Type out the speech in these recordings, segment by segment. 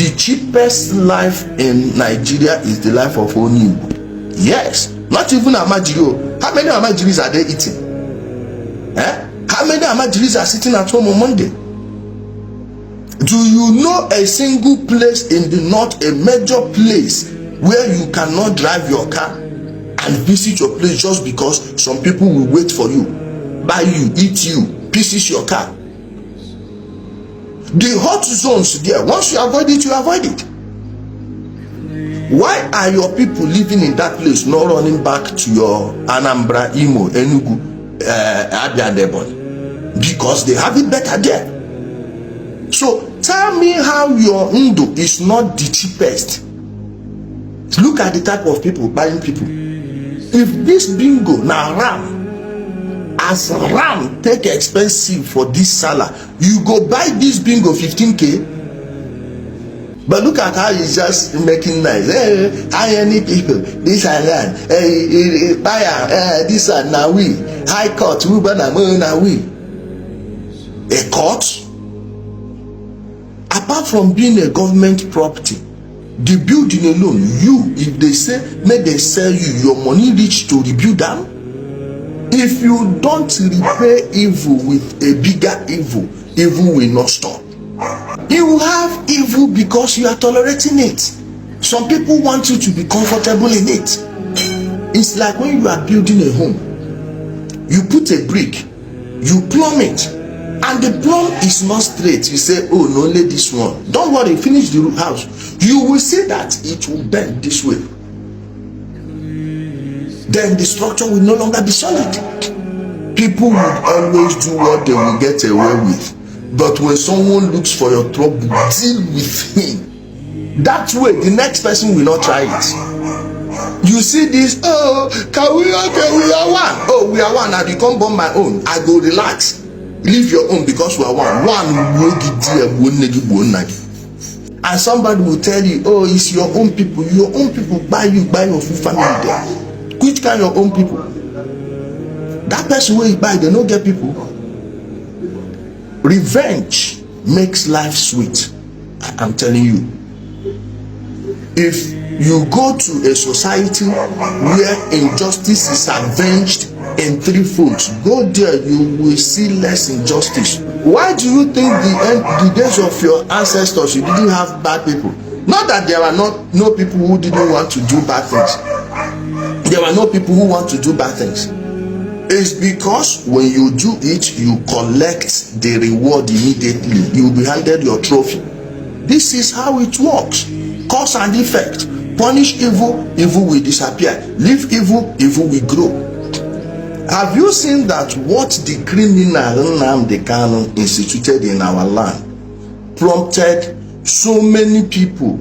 The cheapest life in Nigeria is the life of Onigbo. Yes, not even Amajiri. How many Amajiris are they eating? How many Amajiris are sitting at home on Monday? Do you know a single place in the north, a major place, where you cannot drive your car and visit your place just because some people will wait for you, buy you, eat you, pieces your car? The hot zones there, once you avoid it, you avoid it. Why are your people living in that place not running back to your Anambra, Imo, Enugu, Abia, Devon? Because they have it better there. So tell me how your Ndo is not the cheapest. Look at the type of people buying people. If this bingo now ram, as ram take expensive for this salad, you go buy this bingo 15k. But look at how he's just making nice. How many people? This and that. Buy this and now we. High court. Now we. A court? Apart from being a government property, the building alone, if they say, may they sell you, your money reach to rebuild them. If you don't repay evil with a bigger evil, evil will not stop. You have evil because you are tolerating it. Some people want you to be comfortable in it. It's like when you are building a home, you put a brick, you plumb it, and the plumb is not straight. You say, oh, no, only this one. Don't worry, finish the house. You will see that it will bend this way. Then the structure will no longer be solid. People will always do what they will get away with. But when someone looks for your trouble, deal with him. That way, the next person will not try it. You see this, oh, can we, okay, we are one. Oh, we are one, and you come bomb my own. I go relax. Leave your own because we are one. And somebody will tell you, oh, it's your own people. Your own people buy your full family there. Which kind of own people? That person where you buy, they don't get people. Revenge makes life sweet. I'm telling you. If you go to a society where injustice is avenged in three folds, go there, you will see less injustice. Why do you think the days of your ancestors you didn't have bad people? Not that there are no people who didn't want to do bad things. There were no people who want to do bad things. It's because when you do it, you collect the reward immediately. You will be handed your trophy. This is how it works. Cause and effect. Punish evil, evil will disappear. Leave evil, evil will grow. Have you seen that what the criminal Nnamdi Kanu instituted in our land prompted so many people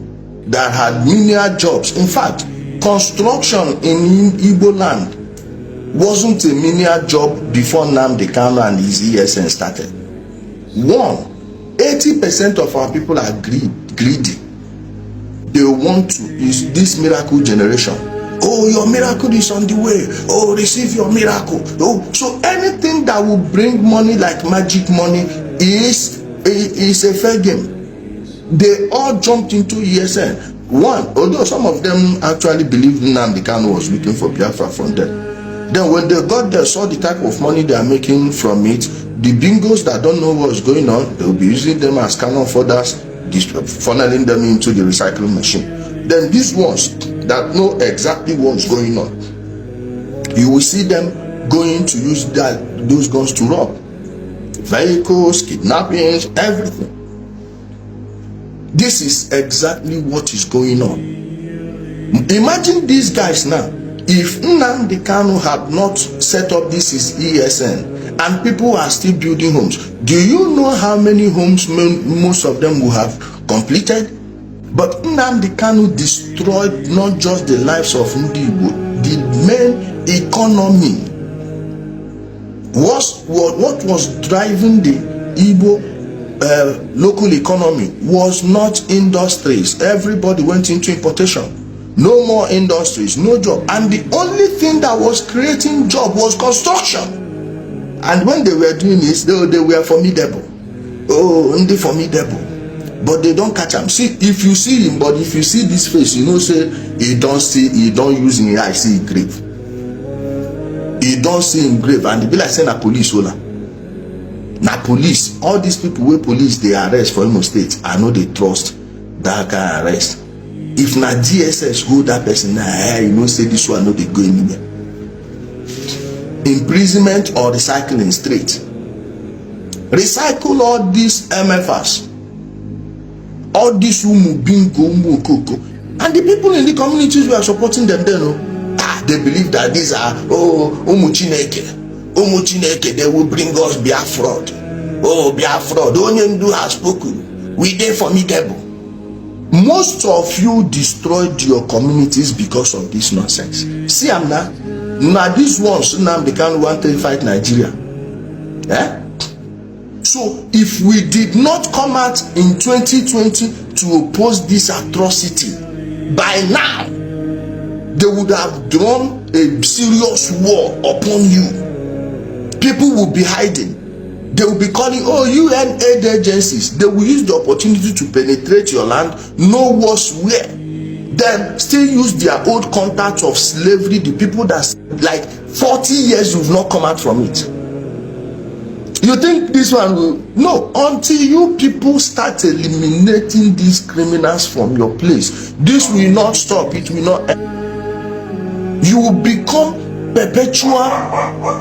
that had menial jobs? In fact, construction in Igbo land wasn't a menial job before Nnamdi Kanu and his ESN started. 80% of our people are greedy. They want to, is this miracle generation. Oh, your miracle is on the way. Oh, receive your miracle. Oh, so anything that will bring money like magic money is a fair game. They all jumped into ESN. Although some of them actually believed Nnamdi Kanu was looking for Biafra from them. Then when they got there, saw the type of money they are making from it, the bingos that don't know what's going on, they will be using them as cannon fodders, funneling them into the recycling machine. Then these ones that know exactly what's going on, you will see them going to use those guns to rob vehicles, kidnappings, everything. This is exactly what is going on. Imagine these guys now. If Nnamdi Kanu had not set up this is ESN and people are still building homes, do you know how many homes most of them will have completed? But Nnamdi Kanu destroyed not just the lives of Ndi Igbo, the main economy. What was driving the Igbo local economy was not industries. Everybody went into importation. No more industries, no job. And the only thing that was creating job was construction. And when they were doing this, they were formidable. Oh, only formidable. but they don't catch him. See, if you see him, but if you see this face, you know, say he don't use him eye see him grave. He don't see him grave, and they be like say na police hola. Na police, all these people wey police they arrest for Imo State, I know they trust that kind of arrest. If na DSS hold that person, you know say this one no dey go anywhere. Imprisonment or recycling straight. Recycle all these MFers, all these umu bingo, umu koko, and the people in the communities who are supporting them, they believe that these are umu chineke, they will bring us Biafra. Biafra, the Onyendu has spoken. We dey formidable. Most of you destroyed your communities because of this nonsense. See, I'm now these ones now they can't want to fight Nigeria. So if we did not come out in 2020 to oppose this atrocity, by now they would have drawn a serious war upon you. People will be hiding. They will be calling, UN aid agencies. They will use the opportunity to penetrate your land, no worse where. Then still use their old contacts of slavery, the people that like 40 years you've not come out from it. You think this one will? No, until you people start eliminating these criminals from your place, this will not stop. It will not end. You will become perpetual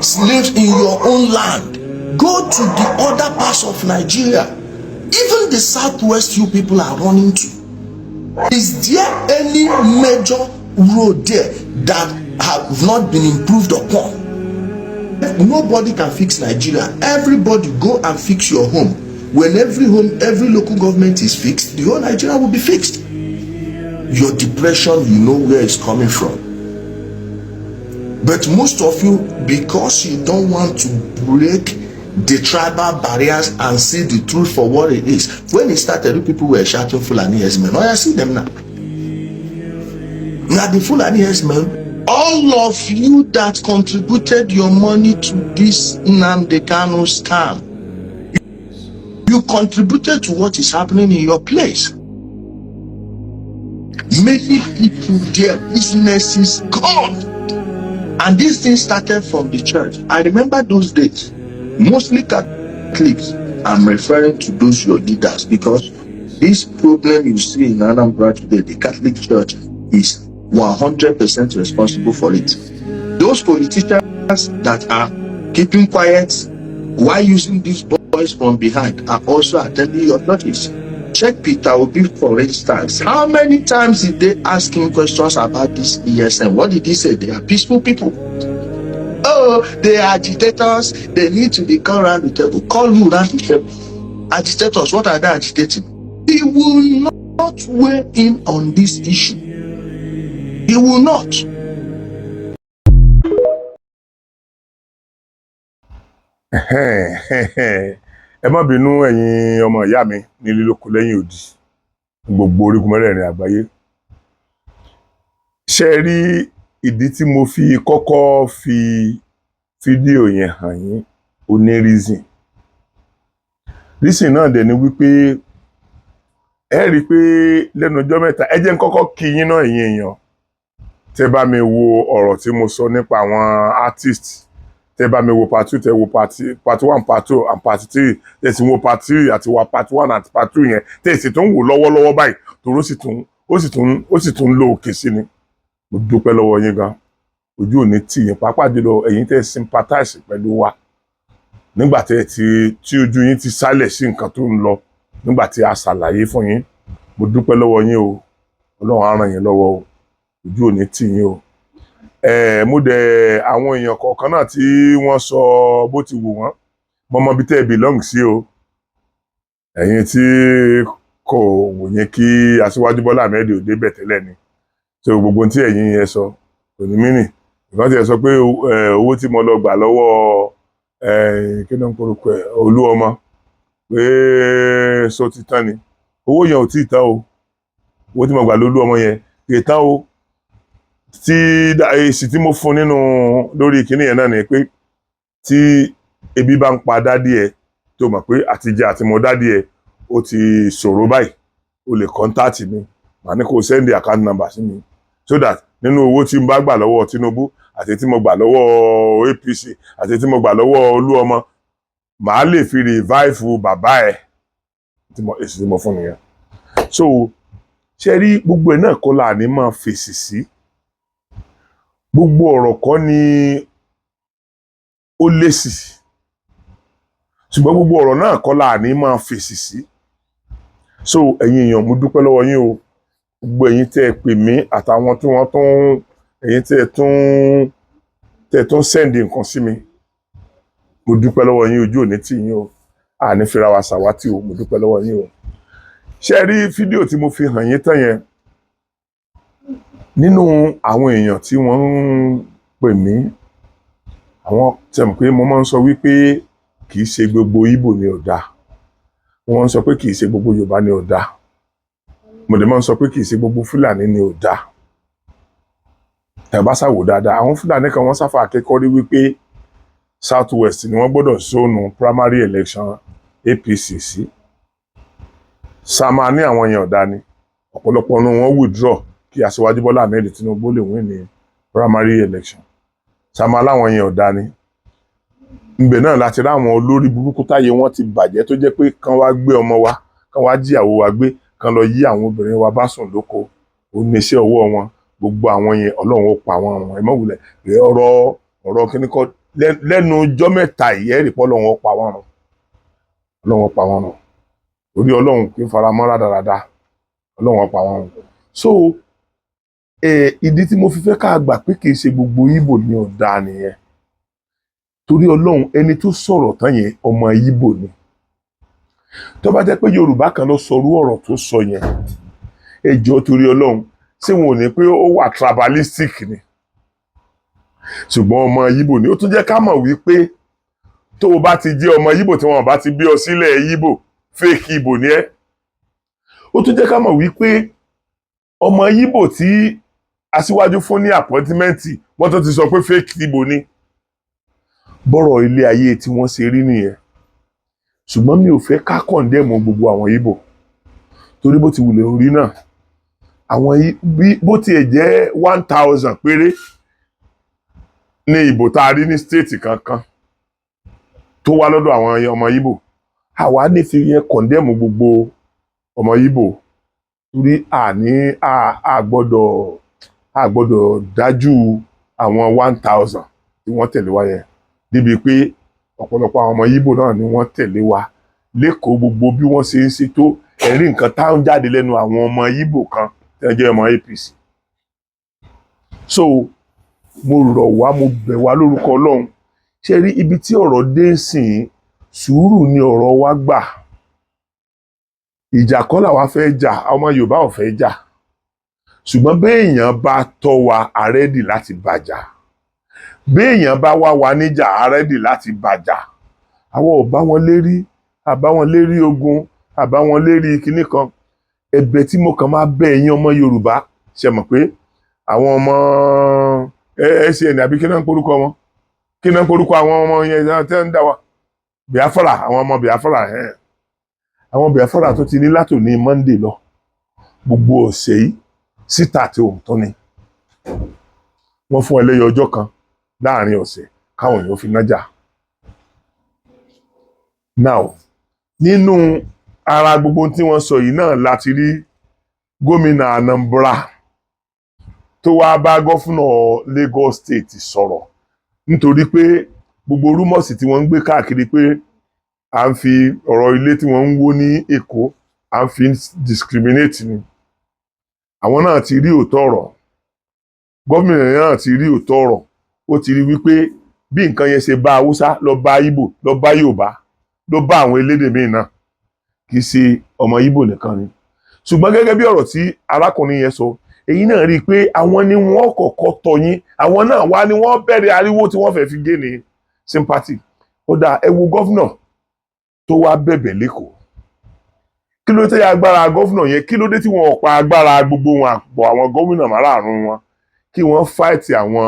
slaves in your own land. Go to the other parts of Nigeria. Even the southwest you people are running to. Is there any major road there that have not been improved upon? Nobody can fix Nigeria. Everybody go and fix your home. When every home, every local government is fixed, the whole Nigeria will be fixed. Your depression, you know where it's coming from. But most of you, because you don't want to break the tribal barriers and see the truth for what it is. When it started, people were shouting Fulani herdsmen. Oh, I see them now. Now the Fulani herdsmen, all of you that contributed your money to this Nnamdi Kanu scam, you contributed to what is happening in your place. Many people, their businesses gone. And this thing started from the church. I remember those days. Mostly Catholics. I'm referring to those your leaders, because this problem you see in Anambra today, the Catholic Church is 100% responsible for it. Those politicians that are keeping quiet while using these boys from behind are also attending your churches. Check Peter Obi, for instance. How many times did they ask him questions about this ESM? What did he say? They are peaceful people. Oh, they are agitators. They need to be called around the table. Call who around the table? Agitators. What are they agitating? He will not weigh in on this issue. He will not. Ẹ má bínú ẹ̀yin ọmọ ìyá mi ní lílókù lẹ́yìn odi gbogbo orígun mẹ́rẹ̀ẹ̀rin àgbáyé. Ṣé rí ìdí tí mo fi kọ́kọ́ fi fídíò yẹn hàn yín ó ní reason. Reason náà dẹ̀ ni wípé ẹ rí pé lẹ́nu ọjọ́ mẹ́ta ẹ jẹ́ n kọ́kọ́ kí yín náà ẹ̀yin èèyàn. Tẹ́ bá mi wo ọ̀rọ̀ tí mo sọ nípa àwọn artists. Tẹ́ bá mi wo part 2, tẹ́ wo part 1, part 2 and part 3. Tẹ́ sì wo part 3 àti wa part 1 àti part 2 yẹn. Tẹ́ sì tún wò lọ́wọ́lọ́wọ́ báyìí torí ó sì tún lọ òkè sí ni. Mo dúpẹ́ lọ́wọ́ yín gan. Ojú ò ní tì yín, pàápàá jùlọ ẹ̀yin tẹ́ sympathize pẹ̀lú wa. Nígbà tí ojú yín ti sálẹ̀ sí nǹkan tó ń lọ, nígbà tí a ṣàlàyé fún yín. Mo dúpẹ́ lọ́wọ́ yín o. Ọlọ́run á ràn yín lọ́wọ́ o. Ojú ò ní tì yín o. Mo dẹ̀ àwọn èèyàn kọ̀ọ̀kan náà tí wọ́n sọ bó ti wù wọ́n. Mo mọ bí tẹ́ belong sí o. Ẹ̀yin tí kò wù yín kí Aṣíwájú Bọ́lá Ahmed ó débẹ̀ tẹ́lẹ̀ ni. So gbogbo tí ẹ̀yin yẹn sọ kò ní mínì. Ìkan tí ẹ sọ pé owó tí mo lọ gbà lọ́wọ́ kí ló ń porúkọ ẹ̀ Olúọmọ pé so ti tán ni. Owó yẹn ò tí ì tán o. Owó tí mo gbà lọ́wọ́ yẹn kì í tán o. Tí èsì tí mo fún nínú lórí kíní yẹn náà ni pé tí ebi bá ń pa dádì ẹ tó mọ̀ pé àtijẹ àti mọ dádì ẹ ó ti ṣòro báyìí o lè contact mi màá ní kó send account number sí mi so that nínú owó tí n bá gbà lọ́wọ́ Tinubu àti tí mo gbà lọ́wọ́ APC àti tí mo gbà lọ́wọ́ Olúọmọ màá lè fi revive bàbá ẹ̀ èsì tí mo fún nìyẹn. So ṣe rí gbogbo ẹ̀ náà kọ́ là ní máa fèsì sí gbogbo ọ̀rọ̀ kọ́ ni ó lésì ṣùgbọ́n gbogbo ọ̀rọ̀ náà kọ́ là ní máa fèsì sí. So ẹ̀yin èèyàn mo dúpẹ́ lọ́wọ́ yín o gbogbo ẹ̀yin tẹ́ ẹ pè mí àtàwọn tí wọ́n tún ẹ̀yin tẹ́ ẹ tún sẹ́ndì nǹkan sí mi mo dúpẹ́ lọ́wọ́ yín ojú òní tì yín o àní fira wa ṣàwátì o mo dúpẹ́ lọ́wọ́ yín o. Ṣé rí fídíò tí mo fi hàn yín tán yẹn nínú àwọn èèyàn tí wọ́n ń pè mí àwọn tẹ̀m pé mo máa ń sọ wípé kì í ṣe gbogbo Ìgbò ni ò dáa wọ́n ń sọ pé kì í ṣe gbogbo Yorùbá ni ò dáa mo dẹ̀ máa ń sọ pé kì í ṣe gbogbo Fúlàní ni ò dáa tẹ̀bá ṣàwò dáadáa àwọn Fúlàní kan wọ́n sáfà akẹ́kọ̀ọ́ rí wípé South West ni wọ́n gbọ́dọ̀ sóònù primary election APC sí sàmà ní àwọn èèyàn ọ̀dà ni ọ̀pọ̀lọpọ̀ ọ̀nà wọn withdraw kí Aṣíwájú Bọ́lá Ahmed Tinubu lè win ní primary election sàmà láwọn èèyàn ọ̀dà ni ńbẹ náà láti rí àwọn olórí burúkú táyé wọn ti bàjẹ́ tó jẹ́ pé kán wá gbé ọmọ wa kán wá jíyàwó wa gbé kán lọ yí àwọn obìnrin wa bá sùn lóko ó ní iṣẹ́ ọwọ́ wọn gbogbo àwọn yẹn Ọlọ́run ó pa wọn ẹ mọ̀ wulẹ̀ ọ̀rọ̀ kíní kọ́ lẹ́nu ọjọ́ mẹ́ta ìyẹ́rì pọ́ Ọlọ́run ó pa wọn run Ọlọ́run ó pa wọn run orí Ọlọ́run kì í fara mọ́ rádaràda Ọlọ́run ó pa wọn run. So ìdí tí mo fi fẹ́ ká gbà pé kì í ṣe gbogbo Ìgbò ni ò dáa nìyẹn torí Ọlọ́run ẹni tó sọ̀rọ̀ tán yẹn ọmọ Ìgbò ni tó bá jẹ́ pé Yorùbá kan ló sọrú ọ̀rọ̀ tó sọ yẹn ẹ jọ̀ọ́ torí Ọlọ́run ṣé wọn ò ní pé ó wà tribalistic ni ṣùgbọ́n ọmọ Ìgbò ni ó tún jẹ́ ká mọ̀ wípé tó o bá ti jẹ́ ọmọ Ìgbò tí wọn bá ti bí ọ sílẹ̀ Ìgbò fake Ìgbò ni ẹ́ ó tún jẹ́ ká mọ̀ wípé ọmọ Ìgbò tí Aṣíwájú fún ní àpọ́tímẹ́ǹtì wọ́n tó ti sọ pé fake Ìgbò ni bọ́rọ̀ ilé ayé tí wọ́n ṣe rí nìyẹn ṣùgbọ́n mi ò fẹ́ ká kọ̀ndẹ́mù gbogbo àwọn Ìgbò torí bó ti wùlẹ̀ orí náà àwọn bó tiẹ̀ jẹ́ 1000 péré ní ìbò tá a rí ní stéètì kankan tó wá lọ́dọ̀ àwọn ọmọ Ìgbò àwa ní fi yẹn kọ̀ndẹ́mù gbogbo ọmọ Ìgbò torí a gbọ́dọ̀ dájú àwọn 1000 tí wọ́n tẹ̀lé wa yẹn níbi pé ọ̀pọ̀lọpọ̀ àwọn ọmọ Ìgbò náà ni wọ́n tẹ̀lé wa lẹ́kọ̀ọ́ gbogbo bí wọ́n ṣe ń ṣe tó ẹ̀rí nǹkan táwọn jáde lẹ́nu àwọn ọmọ Ìgbò kan tí wọ́n jẹ́ ọmọ APC. So mo rọ̀ wá mo bẹ̀ wá lórúkọ Ọlọ́run ṣe rí ibi tí ọ̀rọ̀ dé sìn sùúrù ni ọ̀rọ̀ wa gbà ìjà kọ́ làwa fẹ́ jà ọmọ Yorùbá ò fẹ́ jà ṣùgbọ́n béèyàn bá tọ́ wa àrẹ́dì láti bàjà béèyàn bá wá wa níjà àrẹ́dì láti bàjà àwọn ò bá wọn lérí àbá wọn lérí ogun àbá wọn lérí kinní kan ẹ̀bẹ̀ tí mo kàn máa bẹ̀ ẹ̀yin ọmọ Yorùbá ṣe mọ̀ pé àwọn ọmọ SN àbí kí náà ń porúkọ wọn kí náà ń porúkọ àwọn ọmọ yẹn tẹ́ ń dá wa Biafra àwọn ọmọ Biafra àwọn Biafra tó ti ní látòní Monday lọ gbogbo ọ̀sẹ̀ yìí síta àti òǹtọ́ ni wọ́n fún ẹlẹ́yọ ọjọ́ kan láàrin ọ̀sẹ̀ káwọn èèyàn fi nájà. Now nínú ara gbogbo tí wọ́n sọ yìí náà láti rí gómìnà Anambra tó wá bá gọ́fúnà Lagos State sọ̀rọ̀ nítorí pé gbogbo rúmọ̀sì tí wọ́n ń gbé káàkiri pé à ń fi ọ̀rọ̀ ilé tí wọ́n ń wó ní Èkó à ń fi discriminate ni àwọn náà ti rí òótọ́ ọ̀rọ̀ gómìnà náà ti rí òótọ́ ọ̀rọ̀ ó ti rí wípé bí nǹkan yẹn ṣe bá Haúsá lọ bá Ìgbò lọ bá Yorùbá ló bá àwọn elédè míì náà kì í ṣe ọmọ Ìgbò nìkan ni ṣùgbọ́n gẹ́gẹ́ bí ọ̀rọ̀ tí arákùnrin yẹn sọ èyí náà rí i pé àwọn ni wọ́n kọ́kọ́ tọ́ yín àwọn náà wá ní wọ́n bẹ̀rẹ̀ ariwo tí wọ́n fẹ́ fi gé ní sympathy ó dáa ẹ wo gọ́fúnà tó wá bẹ̀bẹ̀ lẹ́kọ̀ọ́ kí ló tẹ́ agbára gọ́fúnà yẹn kí ló dé tí wọ́n pa agbára gbogbo wọn àpọ̀ àwọn gómìnà márààrún wọn kí wọ́n fáìtì àwọn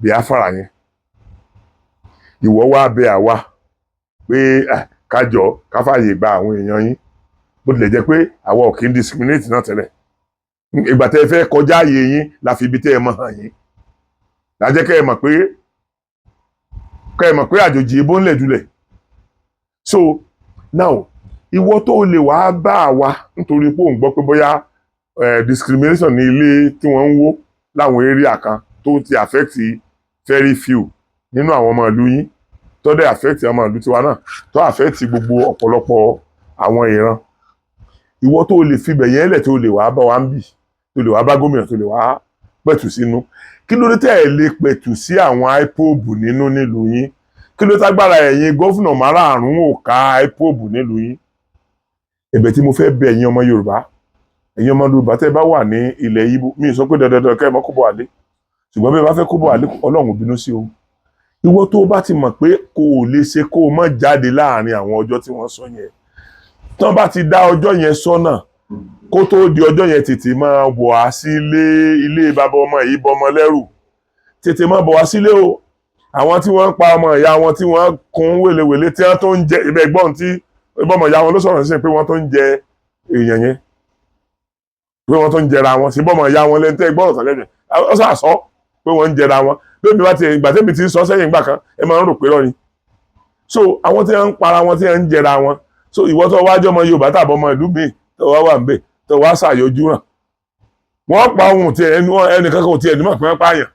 Biafra yẹn ìwọ wá bẹ àwa pé kájọ káfàyè gba àwọn èèyàn yín bó tilẹ̀ jẹ́ pé àwa ò kí ń discriminate náà tẹ́lẹ̀ ìgbà tẹ́ ẹ fẹ́ kọjá ààyè yín la fi ibi tẹ́ ẹ mọ̀ hàn yín lájẹ́ kẹ́ ẹ mọ̀ pé àjòjì ebó ń lẹ̀ dulẹ̀. So now ìwọ tó lè wá bá àwa nítorí pé òun gbọ́ pé bóyá discrimination ní ilé tí wọ́n ń wó láwọn area kan tó ti affect very few nínú àwọn ọmọ ìlú yín tó dẹ̀ affect ọmọ ìlú tiwa náà tó affect gbogbo ọ̀pọ̀lọpọ̀ àwọn ìran. Ìwọ tó lè fi bẹ̀yẹn lẹ̀ tó lè wá bá wa ń bì tó lè wá bá gómìnà tó lè wá pẹ̀tù sínú. Kí ló dé tẹ́ ẹ lè pẹ̀tù sí àwọn Ipob nínú nílùú yín? Kí ló tágbára ẹ̀yin gọ́fúnà márààrún ò ká Ipob nílùú yín? Ẹ̀bẹ̀ tí mo fẹ́ bẹ̀ ẹ̀yin ọmọ Yorùbá tẹ́ bá wà ní ilẹ̀ Ìgbò, mi sọ pé dandan kẹ́ ẹ mọ́ kó bọ̀ wálé, ṣùgbọ́n bí ẹ bá fẹ́ kó bọ̀ wálé Ọlọ́run bínú sí o. Ìwọ tó bá ti mọ̀ pé kò lè ṣe kó o má jáde láàrin àwọn ọjọ́ tí wọ́n sọ yẹn, tán bá ti dá ọjọ́ yẹn sọ́nà kó tó di ọjọ́ yẹn tètè máa bọ̀ wá sílé, ilé bàbá ọmọ yìí bọmọ lẹ́rù, tètè máa bọ̀ wá sílé o. Àwọn tí wọ́n ń pa ọmọ ìyá wọn tí wọ́n kún wèlewèle tí wọ́n tó ń jẹ ibẹ̀ gbọ́n tí ọmọ ìyá wọn ló sọ̀rọ̀ sí pé wọ́n tó ń jẹ èèyàn yẹn, pé wọ́n tó ń jẹra wọn sí bọ́mọ ìyá wọn lẹ́ntẹ́ gbọ́rọ̀ tán lẹ́nu ọ sàsọ pé wọ́n ń jẹra wọn lóbi bá ti ìgbà tẹ́mi ti ń sọ sẹ́yìn ìgbà kan ẹ máa ń rò pé rọ́ ni. So àwọn tí wọ́n ń para wọn tí wọ́n ń jẹra wọn, so ìwọ tó wájú ọmọ Yorùbá tàbí ọmọ ìlú míì tó wá wà ń bẹ̀ tó wá ṣàyọjú hàn wọ́n pa ohun tí ẹnìkan kan ò tiẹ̀ nímọ̀ pé wọ́n pààyàn.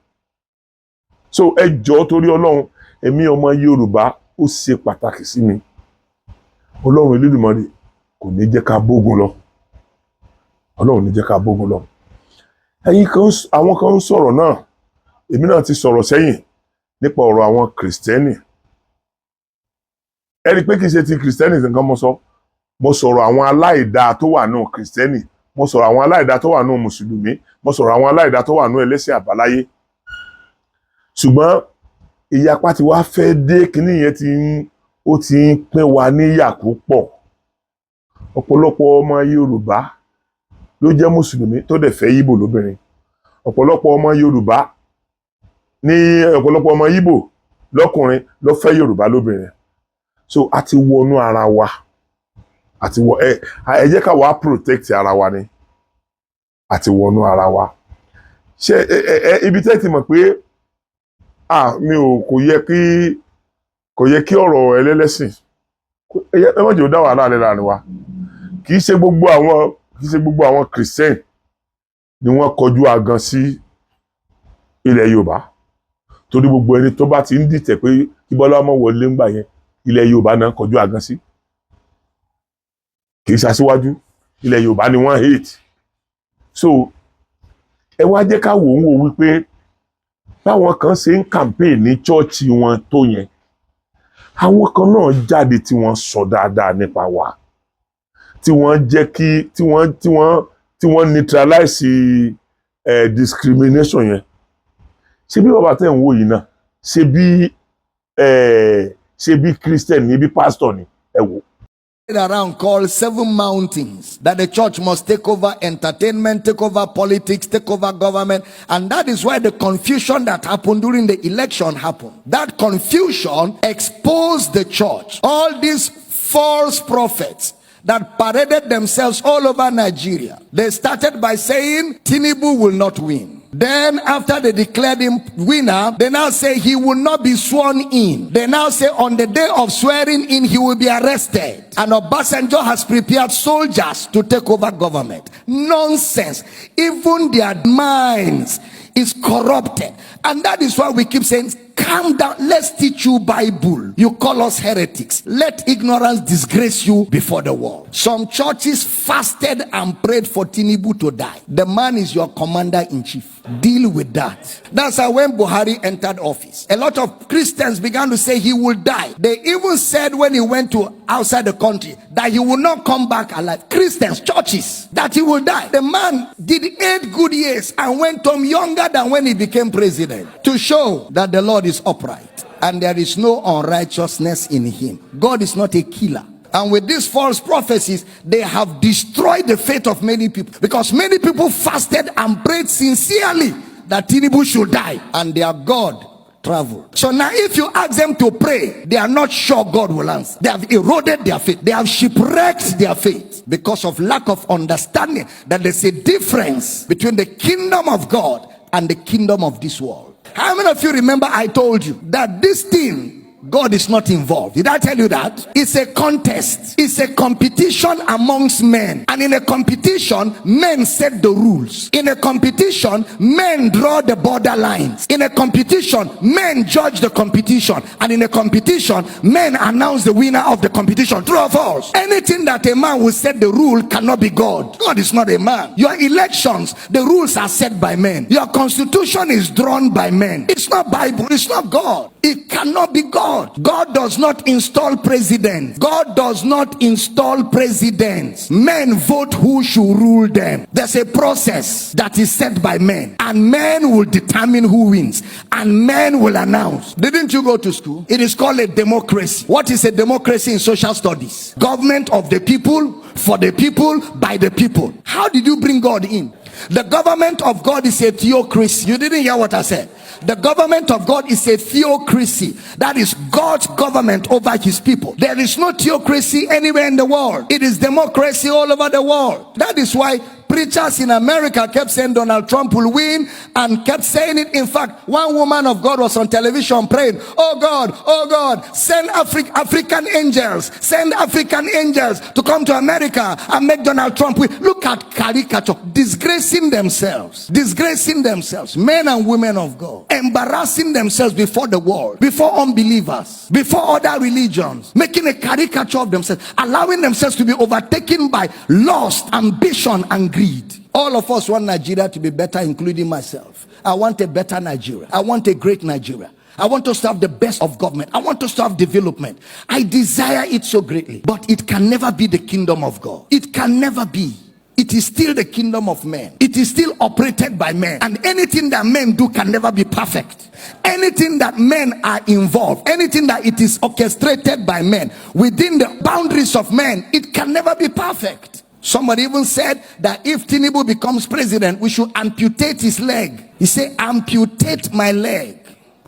So ẹ jọ̀ọ́ torí Ọlọ́run, ẹ̀mí ọmọ Yorùbá ó ṣe pàtàkì sí mi. Ọlọ́run Elédùmarè kò ní jẹ́ ká bógun lọ. Ọlọ́run ní jẹ́ ká bógun lọ. Àwọn kan ń sọ̀rọ̀ náà, èmi náà ti sọ̀rọ̀ sẹ́yìn nípa ọ̀rọ̀ àwọn Kìrìsìtẹ́nì. Ẹ rí i pé kì í ṣe ti Kìrìsìtẹ́nì nǹkan mo sọ̀rọ̀ àwọn aláìdáa tó wà nù Kìrìsìtẹ́nì, mo sọ̀rọ̀ àwọn aláìdáa tó wà nù Mùsùlùmí, mo sọ̀rọ̀ àwọn aláìdáa tó wà nù ẹlẹ́sìn àbáláyé. Ṣùgbọ́n ìyapa ti wá fẹ́ dé, kíní yẹn ti ń pín wa níyà púpọ̀. Ọ̀pọ̀lọpọ̀ ọmọ Yorùbá ló jẹ́ Mùsùlùmí tó dẹ̀ fẹ́ Ìgbò lóbìnrin. Ọ̀pọ̀lọpọ̀ ọmọ Yorùbá ọ̀pọ̀lọpọ̀ ọmọ Ìgbò lọ́kùnrin ló fẹ́ Yorùbá lóbìnrin. So a ti wọnú ara wa, ẹ jẹ́ ká wá protect ara wa ni, a ti wọnú ara wa. Ṣé ibi tẹ́ ti mọ̀ pé kò yẹ kí ọ̀rọ̀ ẹlẹ́lẹ́sìn ẹ má jẹ́ ó dá wàhálà láàrin wa. Kì í ṣe gbogbo àwọn Christian ni wọ́n kọjú agan sí ilẹ̀ Yorùbá, torí gbogbo ẹni tó bá ti ń dìtẹ̀ pé kí Bọ́lá mọ́ wọlé ńgbà yẹn ilẹ̀ Yorùbá náà kọjú agan sí. Kì í ṣaṣíwájú, ilẹ̀ Yorùbá ni wọ́n hate. So ẹ wá jẹ́ ká wò ó wò wípé báwọn kan ṣe ń campaign ní chọ́ọ̀chì wọn tó yẹn, àwọn kan náà jáde tí wọ́n sọ dáadáa nípa wa, tí wọ́n jẹ́ kí tí wọ́n neutralize discrimination yẹn. Ṣé bí bàbá tẹ̀ ń wò yìí náà, ṣé bí Christian ni, bí pastor ni, ẹ wò. Around called 7 mountains that the church must take over entertainment, take over politics, take over government. And that is why the confusion that happened during the election happened. That confusion exposed the church. All these false prophets that paraded themselves all over Nigeria, they started by saying Tinubu will not win. Then after they declared him winner, they now say he will not be sworn in. They now say on the day of swearing in, he will be arrested. And Obasanjo has prepared soldiers to take over government. Nonsense. Even their minds is corrupted. And that is why we keep saying, calm down, let's teach you Bible. You call us heretics. Let ignorance disgrace you before the world. Some churches fasted and prayed for Tinubu to die. The man is your commander-in-chief. Deal with that. That's how when Buhari entered office, a lot of Christians began to say he will die. They even said when he went to outside the country that he will not come back alive. Christians, churches, that he will die. The man did 8 good years and went home younger than when he became president, to show that the Lord is upright and there is no unrighteousness in him. God is not a killer. And with these false prophecies, they have destroyed the faith of many people, because many people fasted and prayed sincerely that Tinubu should die, and their God travel. So now if you ask them to pray, they are not sure God will answer. They have eroded their faith. They have shipwrecked their faith because of lack of understanding that there's a difference between the kingdom of God and the kingdom of this world. How many of you remember I told you that this thing, God is not involved? Did I tell you that? It's a contest. It's a competition amongst men. And in a competition, men set the rules. In a competition, men draw the border lines. In a competition, men judge the competition. And in a competition, men announce the winner of the competition. True or false? Anything that a man will set the rule cannot be God. God is not a man. Your elections, the rules are set by men. Your constitution is drawn by men. It's not Bible. It's not God. It cannot be God. God does not install presidents. God does not install presidents. Men vote who should rule them. There's a process that is set by men, and men will determine who wins, and men will announce. Didn't you go to school? It is called a democracy. What is a democracy in social studies? Government of the people, for the people, by the people. How did you bring God in? The government of God is a theocracy. You didn't hear what I said. The government of God is a theocracy. That is God's government over his people. There is no theocracy anywhere in the world. It is democracy all over the world. That is why preachers in America kept saying Donald Trump will win, and kept saying it. In fact, one woman of God was on television praying, oh God, send African angels, to come to America and make Donald Trump win. Look at caricature, disgracing themselves, men and women of God, embarrassing themselves before the world, before unbelievers, before other religions, making a caricature of themselves, allowing themselves to be overtaken by lust, ambition, and greed. All of us want Nigeria to be better, including myself. I want a better Nigeria. I want a great Nigeria. I want us to have the best of government. I want us to have development. I desire it so greatly. But it can never be the kingdom of God. It can never be. It is still the kingdom of men. It is still operated by men. And anything that men do can never be perfect. Anything that men are involved, anything that it is orchestrated by men, within the boundaries of men, it can never be perfect. Somebody even said that if Tinubu becomes president, we should amputate his leg. He said, amputate my leg.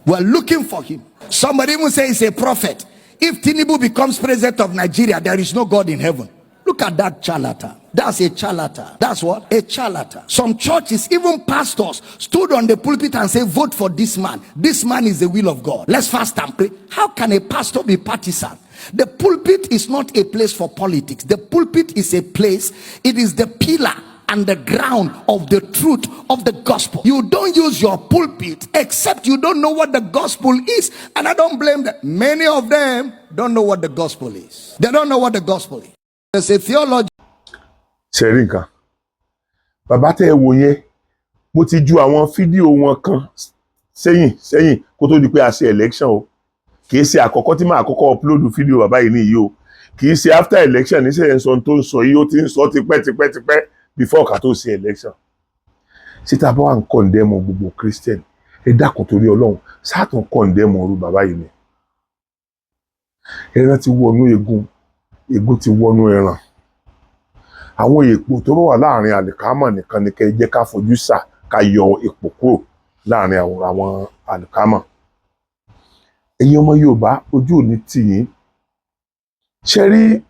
We're looking for him. Somebody even said he's a prophet. If Tinubu becomes president of Nigeria, there is no God in heaven. Look at that charlatan. That's a charlatan. That's what? A charlatan. Some churches, even pastors, stood on the pulpit and said, vote for this man. This man is the will of God. Let's fast and pray. How can a pastor be partisan? The pulpit is not a place for politics. The pulpit is a place, it is the pillar and the ground of the truth of the gospel. You don't use your pulpit except you don't know what the gospel is. And I don't blame them. Many of them don't know what the gospel is. They don't know what the gospel is. There's a theology. Serinka. Bàbá tẹ́ wò yẹn, mo ti ju àwọn fídíò wọn kan sẹ́yìn kó tó di pé a ṣe election o. Kì í ṣe àkọ́kọ́ tí màá kọ́kọ́ upload fídíò bàbá yìí nìyí o. Kì í ṣe after election ní sẹ́yìn sọ tó ń sọ yìí, ó ti ń sọ tipẹ́ before ká tó ṣe election. Ṣé tá bá wà ń condemn gbogbo Christian, ẹ dákun torí Ọlọ́run, ṣá tún condemn orú bàbá yìí ni. Ẹran ti wọnú egun ti wọnú ẹran. Àwọn èpò tó wà láàrin àlìkámà nìkan ni kẹ́ jẹ́ ká fojú sà ká yọ èpò kúrò láàrin àwọn àlìkámà. Ẹ̀yin ọmọ Yorùbá, ojú ò ní tì yín. Ṣé rí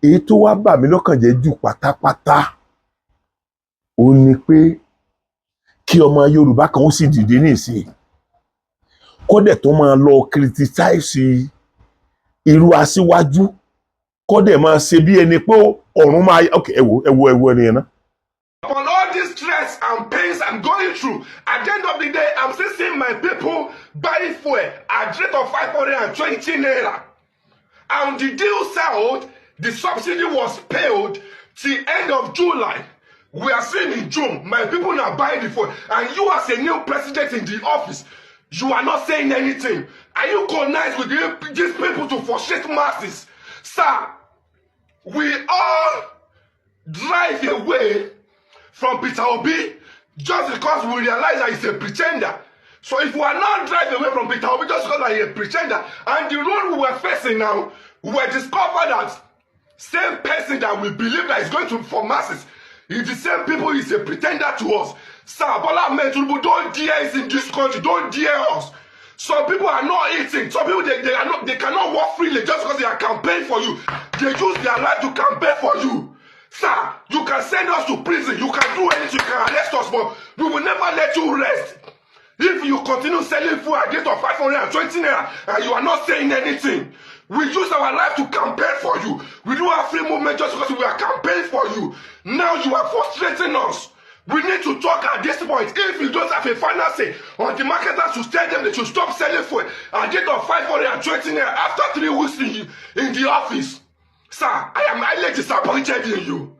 èyí tó wá bà mí lọ́kàn jẹ́ jù pátápátá ó ní pé kí ọmọ Yorùbá kan ó sì dìde ní ìsìn kó dẹ̀ tó máa lọ criticize irú aṣíwájú, kó dẹ̀ máa ṣe bí ẹni pé ọ̀run máa okay ẹ wo ẹni yẹn náà. On all this stress and pains I'm going through, at the end of the day, I'm still seeing my people buy fuel at the rate of 520 naira. And the deal settled, the subsidy was paid till end of July. We are seeing in June, my people now buying the fuel. And you as a new president in the office, you are not saying anything. Are you conniving with these people to frustrate masses? Sir, we all drive away from Peter Obi just because we realize that he's a pretender. So if we are not driving away from Peter Obi just because he's a pretender, and the road we were facing now, we were discovered that same person that we believe that is going to for masses is the same people is a pretender to us. Sir, Bola Ahmed Tinubu, don't dare us in this country, don't dare us. Some people are not eating. Some people they cannot walk freely just because they are campaigning for you. They use their life to campaign for you. Sir, you can send us to prison. You can do anything. You can arrest us, but we will never let you rest. If you continue selling food at the rate of 520 naira and you are not saying anything, we use our life to campaign for you. We do have free movement just because we are campaigning for you. Now you are frustrating us. We need to talk at this point. If you don't have a final say on the marketers to tell them they should stop selling food at the rate of 520 naira after 3 weeks in the office. Sir, I am highly disappointed in you.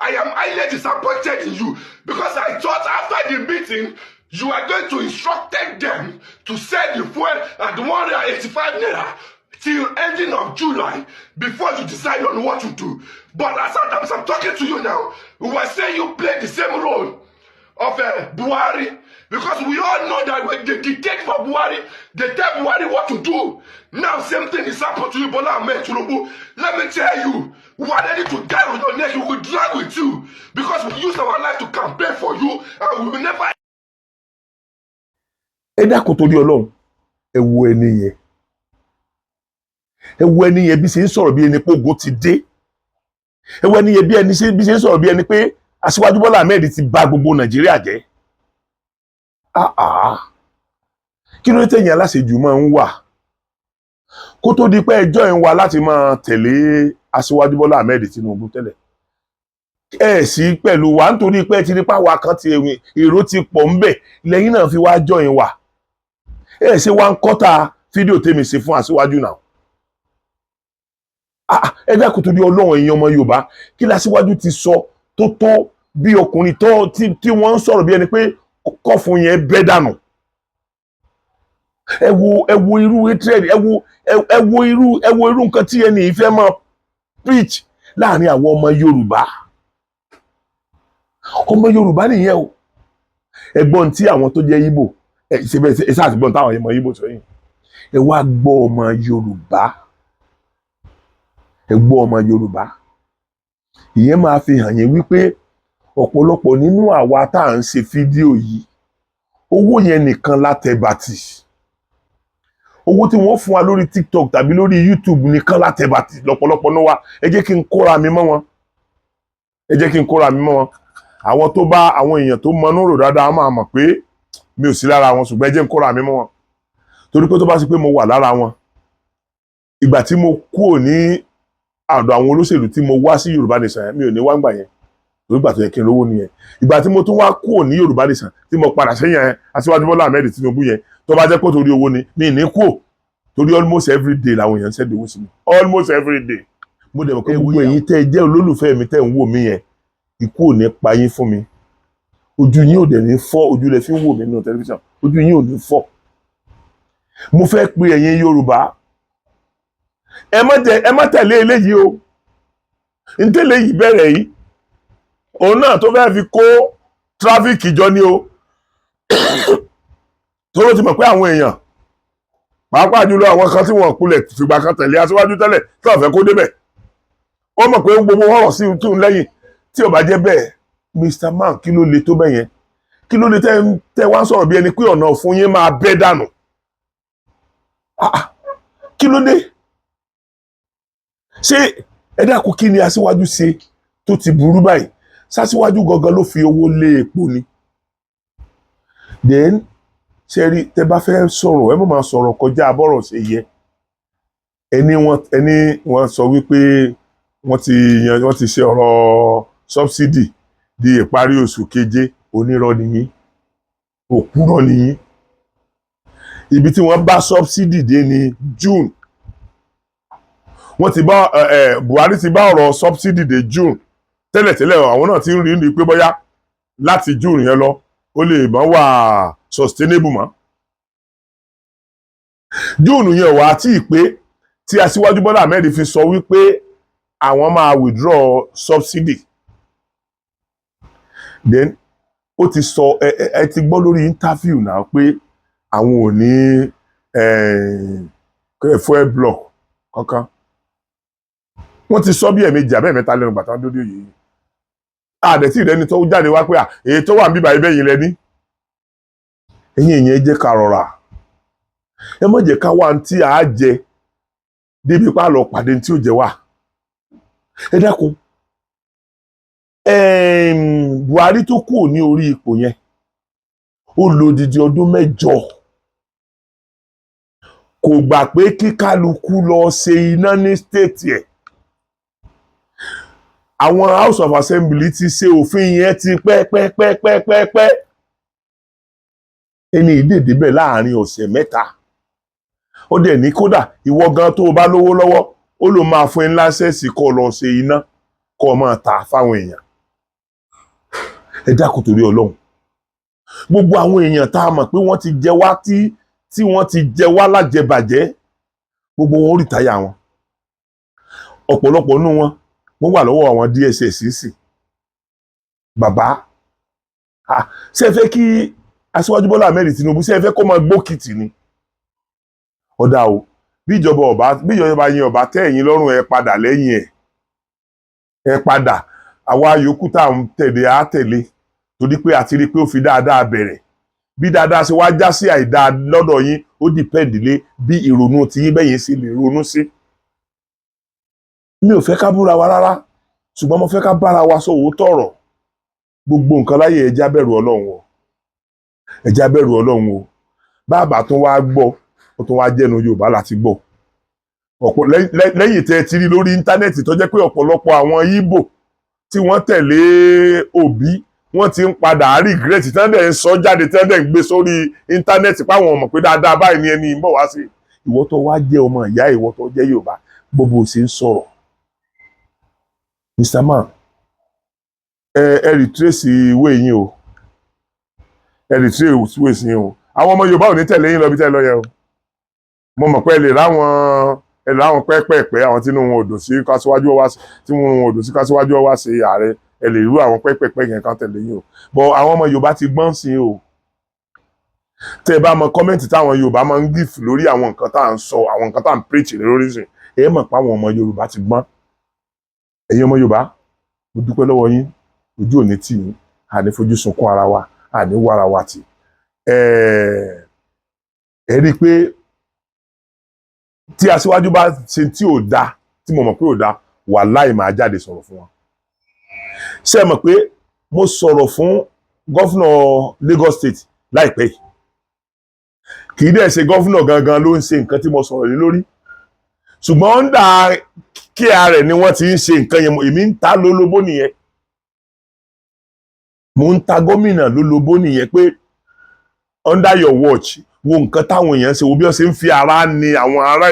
I am highly disappointed in you because I thought after the meeting, you are going to instruct them to sell the fuel at 185 naira till ending of July before you decide on what to do. But as I'm talking to you now, we were saying you played the same role of Buhari, because we all know that when they dictate for Buhari, they tell Buhari what to do. Now same thing is happening to you, Bola Ahmed Tinubu. Let me tell you, we are ready to die on your neck. We will drag with you because we use our life to campaign for you and we will never. Ẹ dákun torí Ọlọ́run, ẹ wo ẹni yẹn. Ẹ wo ẹni yẹn bí ṣe ń sọ̀rọ̀ bí ẹni pé ogun ti dé. Ẹ wo ẹni yẹn bí ṣe ń sọ̀rọ̀ bí ẹni pé Aṣíwájú Bọ́lá Ahmed ti bà gbogbo Nàìjíríà jẹ́. Kí ló tẹ̀yìn aláṣejù máa ń wà? Kó tó di pé ẹjọ́ ń wá láti máa tẹ̀lé Aṣíwájú Bọ́lá Ahmed Tinubu tẹ́lẹ̀. Ẹ sí pẹ̀lú wa nítorí pé ti rí pàwọ́ kan ti èrò ti pọ̀ ń bẹ̀ lẹ́yìn náà fi wá jọyìn wà. Ẹ ṣe wá ń kọ́ta fídíò tèmi ṣe fún Aṣíwájú náà. Ẹ dákun torí Ọlọ́run ẹ̀yin ọmọ Yorùbá, kí l'Aṣíwájú ti sọ tó tọ́ bí ọkùnrin tí wọ́n ń sọ̀rọ̀ bí ẹni pé kọ́ fún yẹn bẹ́ dànù. Ẹ wo irú hatred, ẹ wo irú nǹkan tí ẹni yìí fẹ́ máa preach láàrin àwọn ọmọ Yorùbá. Ọmọ Yorùbá nìyẹn o. Ẹ̀gbọ́n tí àwọn tó jẹ́ Ìgbò, ẹ sáà ti gbọ́n táwọn ọmọ Ìgbò sọ yìí. Ẹ wá gbọ́ ọmọ Yorùbá. Ẹ gbọ́ ọmọ Yorùbá. Ìyẹn máa fi hàn yín wípé ọ̀pọ̀lọpọ̀ nínú àwa tá à ń ṣe fídíò yìí, owó yẹn nìkan látẹ̀bàtì. Owó tí wọ́n fún wa lórí TikTok tàbí lórí YouTube nìkan látẹ̀bàtì lọ́pọ̀lọpọ̀ náà wá. Ẹ jẹ́ kí n kóra mi mọ́ wọn. Ẹ jẹ́ kí n kóra mi mọ́ wọn. Àwọn tó bá àwọn èèyàn tó mọnú rò dáadáa máa mọ̀ pé mi ò sí lára wọn, ṣùgbọ́n ẹ jẹ́ n kóra mi mọ́ wọn. Torí pé tó bá sí pé mo wà lára wọn, ìgbà tí mo kúrò ní àdọ̀ àwọn olóṣèlú tí mo wá sí Yorùbá Nation yẹn, mi ò ní wá gbà yẹn. Torí ìgbà tó yẹ kí n rówó nìyẹn. Ìgbà tí mo tún wá kúrò ní Yorùbá Nation tí mo padà sẹ́yìn yẹn, Aṣíwájú Bọ́lá Ahmed Tinubu yẹn, tó bá jẹ́ pé torí owó ni, mi ní kúrò. Torí almost every day làwọn èèyàn ń sẹ́dẹ̀ owó sí mi. Almost every day. Mo dẹ̀ mọ̀ pé gbogbo ẹ̀yin tẹ́ ẹ jẹ́ olólùfẹ́ mi tẹ́ ń wò mí yẹn, ikú ò ní pa yín fún mi. Ojú yín ò dẹ̀ ní fọ́, ojú lẹ fi ń wò mí nínú tẹlifíṣàn, ojú yín ò ní fọ́. Mo fẹ́ pe ẹ̀yin Yorùbá, ẹ má tẹ̀lé eléyìí o. Ntẹ́lẹ̀ yìí bẹ̀rẹ̀ yìí, òun náà tó fẹ́ fi kó tráfíkì jọ ni o. Tó ló ti mọ̀ pé àwọn èèyàn, pàápàá jùlọ àwọn kan tí wọ́n kulẹ̀ fìgbà kan tẹ̀lé Aṣíwájú tẹ́lẹ̀ tí wọ́n fẹ́ kó débẹ̀. Ó mọ̀ pé gbogbo wọn rọ̀ sí tún lẹ́yìn tí ò bá jẹ́ bẹ́ẹ̀. Mr. Man, kí ló le tó bẹ́ẹ̀ yẹn? Kí ló le tẹ́ wá ń sọ̀rọ̀ bí ẹni pé ọ̀nà fún yín máa bẹ́ dànù? Kí ló dé? Ṣé ẹ dákun kí ni Aṣíwájú ṣe tó ti burú báyìí? Ṣaṣíwájú gangan ló fi owó lé epo ni. Then ṣe rí tẹ́ bá fẹ́ sọ̀rọ̀, ẹ má máa sọ̀rọ̀ kọjá bọ́rọ̀ ṣe yẹ. Ẹni wọ́n sọ wípé wọ́n ti ṣe ọ̀rọ̀ subsidy di ìparí oṣù keje, onírọ́ nìyí, òpùrọ́ nìyí. Ibi tí wọ́n bá subsidy dé ní June. Wọ́n ti bá Buhari ti bá ọ̀rọ̀ subsidy dé June. Tẹ́lẹ̀tẹ́lẹ̀ àwọn náà ti ń rí ní pé bóyá láti June yẹn lọ ó lè má wà sustainable mọ́. June yẹn wà tí ì pé tí Aṣíwájú Bọ́lá Ahmed fi sọ wípé àwọn máa withdraw subsidy. Then ó ti sọ ẹ ti gbọ́ lórí interview náà pé àwọn ò ní fuel block kankan. Wọ́n ti sọ bí ẹ̀mejì àbẹ́ẹ̀mẹ́ta lẹ́nu gbàtà lórí òye yìí. Àdẹ̀tí ìrẹni tó jáde wá pé èyí tó wà ń bíbá ibẹ̀ yìí lẹ́ni. Ẹ̀yin èèyàn jẹ́ ká rọra. ẹ má jẹ́ ká wá tí a jẹ débi pa lọ pàdé tí ó jẹ wá. Ẹ dákun, Buhari tó kù ní orí ipò yẹn ó lò odidi ọdún 8 kò gbà pé kí kálukú lọ ṣe iná ní state ẹ̀. Àwọn House of Assembly ti ṣe òfin yẹn ti pẹ́. Ẹni ìdèdè bẹ̀ láàrin ọ̀sẹ̀ 3. Ó dẹ̀ ní kódà ìwọ gan tó o bá lówó lọ́wọ́ ó ló máa fún ẹ láṣẹ́sì kó lọ ṣe iná kó máa tà fáwọn èèyàn. Ẹ dákun torí Ọlọ́run. Gbogbo àwọn èèyàn tá a mọ̀ pé wọ́n ti jẹ wá tí wọ́n ti jẹ wá lájẹbàjẹ́, gbogbo wọn ó rìtáyà wọn. Ọ̀pọ̀lọpọ̀ nínú wọn wọ́n wà lọ́wọ́ àwọn DSS sí. Bàbá, ṣé ẹ fẹ́ kí Aṣíwájú Bọ́lá Ahmed Tinubu ṣé ẹ fẹ́ kó máa gbókìtì ni? Ọ̀dà o, bí ìjọba yẹn ọba tẹ́ ẹ̀yin lọ́rùn ẹ padà lẹ́yìn ẹ̀. Ẹ padà, àwa yòókù tá à ń tẹ̀lé á tẹ̀lé torí pé a ti rí pé ó fi dáadáa bẹ̀rẹ̀. Bí dáadáa ṣe wá já sí àìdáa lọ́dọ̀ yín ó dìpẹ́ǹdì lé bí ìrònú ti yín bẹ́yìn sí lè ronú sí. Mi ò fẹ́ ká búra wa rárá, ṣùgbọ́n mo fẹ́ ká bára wa sọ òótọ́ ọ̀rọ̀. Gbogbo nǹkan láyé ẹ jẹ́ á bẹ̀rù Ọlọ́run o. Ẹ jẹ́ á bẹ̀rù Ọlọ́run o. Bàbá tún wá gbọ́, ó tún wá jẹ́nu Yorùbá láti gbọ́. Lẹ́yìn tẹ́ ti rí lórí íńtánẹ́ẹ̀tì tó jẹ́ pé ọ̀pọ̀lọpọ̀ àwọn Ìgbò tí wọ́n tẹ̀lé Obi wọ́n ti ń padà regret tí wọ́n dẹ̀ ń sọ jáde tí wọ́n dẹ̀ ń gbé sórí íńtánẹ́ẹ̀tì páwọn ọmọ pé dáadáa báyìí ni ẹni ń bọ̀ wá sí. Ìwọ tó wá jẹ́ ọmọ ìyá, ìwọ tó jẹ́ Yorùbá, gbogbo ṣe ń sọ̀rọ̀. Mr. Man, ẹ retrace ìwé yín o. Ẹ retrace ìwé yín o. Àwọn ọmọ Yorùbá ò ní tẹ̀lé yín lọ bí tẹ́ lọ yẹn o. Mo mọ̀ pé ẹ lè ráwọn pẹ́pẹ́pẹ́ àwọn tí wọn ò dùn sí Kásíwájú wá sí ààrẹ. Ẹ lè rú àwọn pẹ́pẹ́pẹ́ yẹn kan tẹ̀lé yín o. But àwọn ọmọ Yorùbá ti gbọ́n sí o. Tẹ́ ẹ bá mọ kọ́mẹ́ǹtì táwọn Yorùbá máa ń gíf lórí àwọn nǹkan tá à ń sọ, àwọn nǹkan tá à ń preach lórí sìn, ẹ mọ̀ pé àwọn ọmọ Yorùbá ti gbọ́n. Ẹ̀yin ọmọ Yorùbá, mo dúpẹ́ lọ́wọ́ yín, ojú ò ní tì yín, àní fojú sunkún ara wa, àní wára wa tì. Ẹ rí i pé tí Aṣíwájú bá ṣe tí ò dáa, tí mo mọ̀ pé ò dáa, wàláhì máa jáde sọ̀rọ̀ fún wọn. Ṣé ẹ mọ̀ pé mo sọ̀rọ̀ fún gọ́fúnà Lagos State láìpẹ́ yìí? Kì í dẹ̀ ṣe gọ́fúnà gangan ló ń ṣe nǹkan tí mo sọ̀rọ̀ lé lórí, ṣùgbọ́n ọ̀ndà kí ààrẹ ni wọ́n ti ń ṣe nǹkan yẹn. Èmi ń ta lólobó nìyẹn. Mo ń ta gómìnà lólobó nìyẹn pé under your watch wo nǹkan táwọn èèyàn ṣe, wo bí wọ́n ṣe ń fi ara ní àwọn ará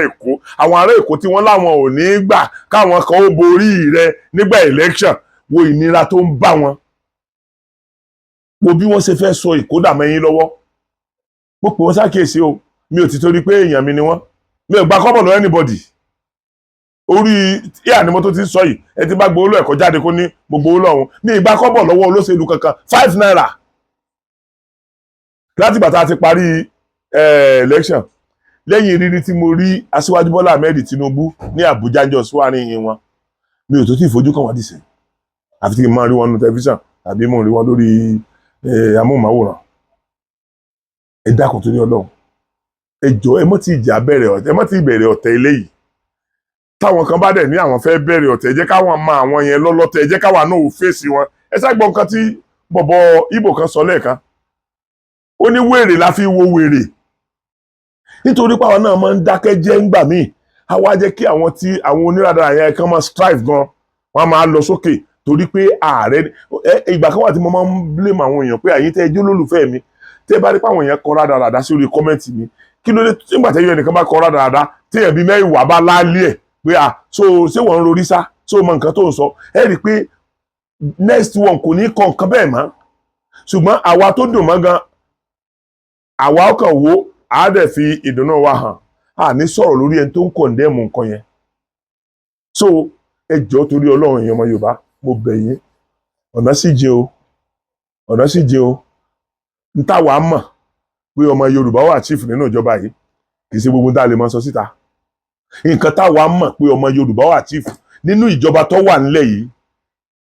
Èkó tí wọ́n láwọn ò ní gbà káwọn kan ó borí rẹ nígbà election. Wo ìnira tó ń bá wọn. Wo bí wọ́n ṣe fẹ́ sọ Èkó dà mẹ́yìn lọ́wọ́. Mo pè wọ́n ṣàkíyèsí o. Mi ò ti torí pé èèyàn mi ni wọ́n. Mi ò gba kọ́bọ̀ lọ́wọ́ anybody. Orí ìyá ni mo tó ti sọ yìí. Ẹ ti bá gbowó lọ ẹ̀kọ́ jáde kó ní gbogbo owó lọ́hùn. Mi ì gba kọ́bọ̀ lọ́wọ́ olóṣèlú kankan. 5 naira. Láti bàtà ti parí election. Lẹ́yìn rírí tí mo rí Aṣíwájú Bọ́lá Ahmed Tinubu ní Àbújá jọ síwárin wọn, mi ò tó tí ìfojú kan wọ́n dìsẹ̀. Àfi tí kí n máa rí wọn nínú tẹlifíṣàn tàbí mo rí wọn lórí amóhùnmáwòrán. Ẹ dákun torí Ọlọ́run. Ẹ jọ̀ọ́ ẹ mọ́ tí ìjà bẹ̀rẹ̀ ọ̀tẹ̀, ẹ mọ́ tí ìbẹ̀rẹ̀ ọ̀tẹ̀ eléyìí. Táwọn kan bá dẹ̀ ní àwọn fẹ́ bẹ̀rẹ̀ ọ̀tẹ̀, ẹ jẹ́ káwọn máa àwọn yẹn lọ́lọ́tẹ̀, ẹ jẹ́ káwa náà ò fèsì wọn. Ẹ ságbọ́n nǹkan tí bọ̀bọ̀ Ìgbò kan sọ lẹ́ẹ̀kan. Ó ní wèrè la fi wo wèrè. Nítorí pé àwọn náà máa ń dákẹ́ jẹ́ ńgbà míì. A wá jẹ́ kí àwọn onírádàrà yẹn kan máa strive gan, wọ́n máa lọ sókè torí pé ààrẹ. Ìgbà kan wà tí mo máa ń blame àwọn èèyàn pé àyín tẹ́ ẹjọ́ lólùfẹ́ mi tẹ́ bá rí pé àwọn èèyàn kọ rádaràdá sí orí kọ́mẹ́ǹtì mi, kí ló dé nígbà tẹ́yọ ẹnìkan bá kọ rádaràdá téèyàn bíi mẹ́wàá bá láálé ẹ̀ pé so ṣé wọ́n ń rorí sá, so mọ nǹkan tó ń sọ, ẹ rí i pé next one kò ní kọ nǹkan bẹ́ẹ̀ mọ́. Ṣùgbọ́n àwa tó dùn mọ́ gan, àwa ọkàn wo á dẹ̀ fi ìdùnnú wa hàn, à ní sọ̀rọ̀ lórí ẹni tó ń kọ̀ǹdẹ́mù nǹkan yẹn. So ẹ jọ̀ọ́ torí Ọlọ́run èèyàn ọmọ Yorùbá, mo bẹ̀ yín, ọ̀nà sì jìn o, ọ̀nà sì jìn o. N táwa mọ̀ pé ọmọ Yorùbá wà chief nínú ìjọba yìí kì í ṣe gbogbo tá a lè máa sọ síta. Nǹkan táwa mọ̀ pé ọmọ Yorùbá wà chief nínú ìjọba tó wà nílẹ̀ yìí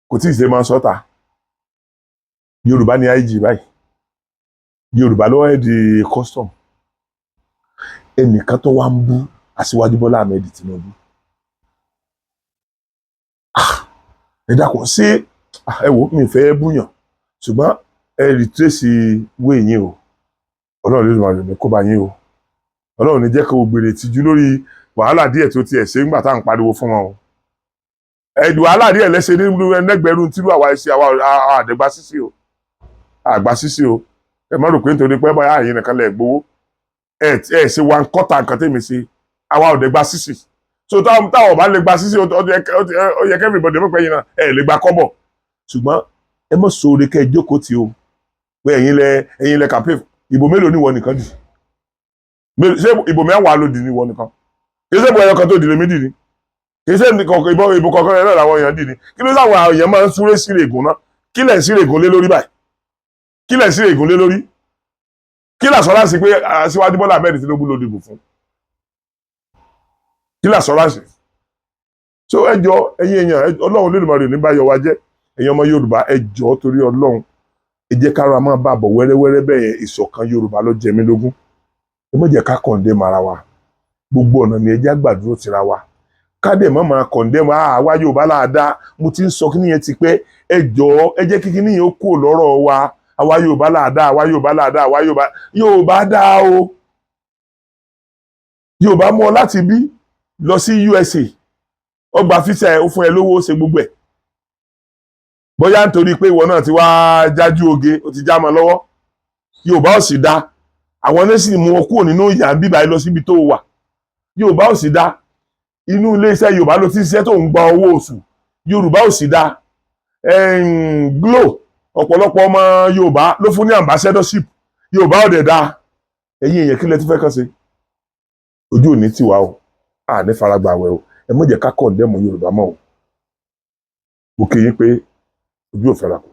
kò tí ì ṣe máa sọ́ta. Yorùbá ni IG báyìí, Yorùbá ló wáyé di custom. ẹnìkan tó wá ń bú Aṣíwájú Bọ́lá Ahmed Tinubu. Ẹ dákun ṣé ẹ wò mí fẹ́ búyàn ṣùgbọ́n ẹ retrace wé yín o. Ọlọ́run ló máa lò ní kó bá yín o. Ọlọ́run ní jẹ́ kó o gbèrè tìjú lórí wàhálà díẹ̀ tó tiẹ̀ ṣe ńgbà tá à ń pariwo fún wọn o. Ẹ̀dùn wàhálà díẹ̀ lẹ́sẹ̀ nínú ẹnẹ́gbẹ̀rún tírú àwa ẹ̀ṣẹ̀ àwa àdẹ̀gbà sísì o. Àgbà sísì o. Ẹ má rò pé nítorí pé báyà àyè nìkan lẹ̀ gbowó. Ẹ ṣe wa ń kọ́ta nǹkan tèmi ṣe àwa ọ̀dẹ̀gbà sísì. So táwọn bá lè gba sísì ó yẹ kẹ́mi ìbọ̀dẹ̀ mọ̀ pé yín náà ẹ lè gba kọ́bọ̀. Ṣùgbọ́n ẹ mọ̀ sóore kẹ́ ẹ jókòó tí o. Pé ẹ̀yin lẹ campaign ìbò mélòó ni wọ́n nìkan dì? Ṣé ìbò mẹ́wàá ló dì ní wọ́n nìkan? Kì í ṣe ìbò ẹyọ kan tó dì lèmi dì ní? Kì í ṣe ìbò kọ̀ọ̀kan náà làwọn èèyàn dì ní? Kí ló sáwọn èèyàn máa ń súré sí règùn náà? Kí lẹ̀ ń sí règùn lé lórí báyìí? Kí lẹ̀ ń sí règùn lé lórí? Kí l'assurance pé Aṣíwájú Bọ́lá Ahmed Tinubu ló dìbò fún? Kí l'assurance? So ẹ jọ̀ọ́ ẹ̀yin èèyàn Ọlọ́run Olódùmarè ní bá yọ wá jẹ́ ẹ̀yin ọmọ Yorùbá ẹ jọ̀ọ́ torí Ọlọ́run ẹ jẹ́ kára máa bá bọ̀ wẹ́rẹ́wẹ́rẹ́ bẹ́ẹ̀ ìṣọ̀kan Yorùbá ló jẹ mí lógún. Ẹ má jẹ́ ká condemn ara wa. Gbogbo ọ̀nà ni ẹ jẹ́ àgbàdúró tira wa. Ká dẹ̀ má máa condemn àwa Yorùbá láàdá. Mo ti ń sọ kí nìyẹn ti pẹ́. Ẹ jọ̀ọ́ ẹ jẹ́ kí nìyẹn ó kúrò lọ́rọ̀ wa. Àwa Yorùbá láàdá, àwa Yorùbá láàdá, àwa Yorùbá dá o. Yorùbá mú ọ láti bí lọ sí USA. Ọgbà fíṣà ẹ ó fún ẹ lówó ó ṣe gbogbo ẹ̀. Bóyá nítorí pé ìwọ náà ti wá jájú oge ó ti já mọ́ lọ́wọ́. Yorùbá ò sì dá. Àwọn náà sì mú ọ kúrò nínú ìyà bíbá ẹ lọ síbi tó wà. Yorùbá ò sì dá. Inú ilé-iṣẹ́ Yorùbá ló ti ń ṣiṣẹ́ tó ń gba owó oṣù. Yorùbá ò sì dá. Glo ọ̀pọ̀lọpọ̀ ọmọ Yorùbá ló fún ní ambassadorship. Yorùbá ò dẹ̀ dá. Ẹ̀yin èèyàn kí lẹ tún fẹ́ kàn ṣe? Ojú ò ní tiwa o. À ní faragbà wẹ̀ o. Ẹ má jẹ́ ká condemn Yorùbá mọ́ o. Mo kí yín pé ojú ò fẹ́ra kù.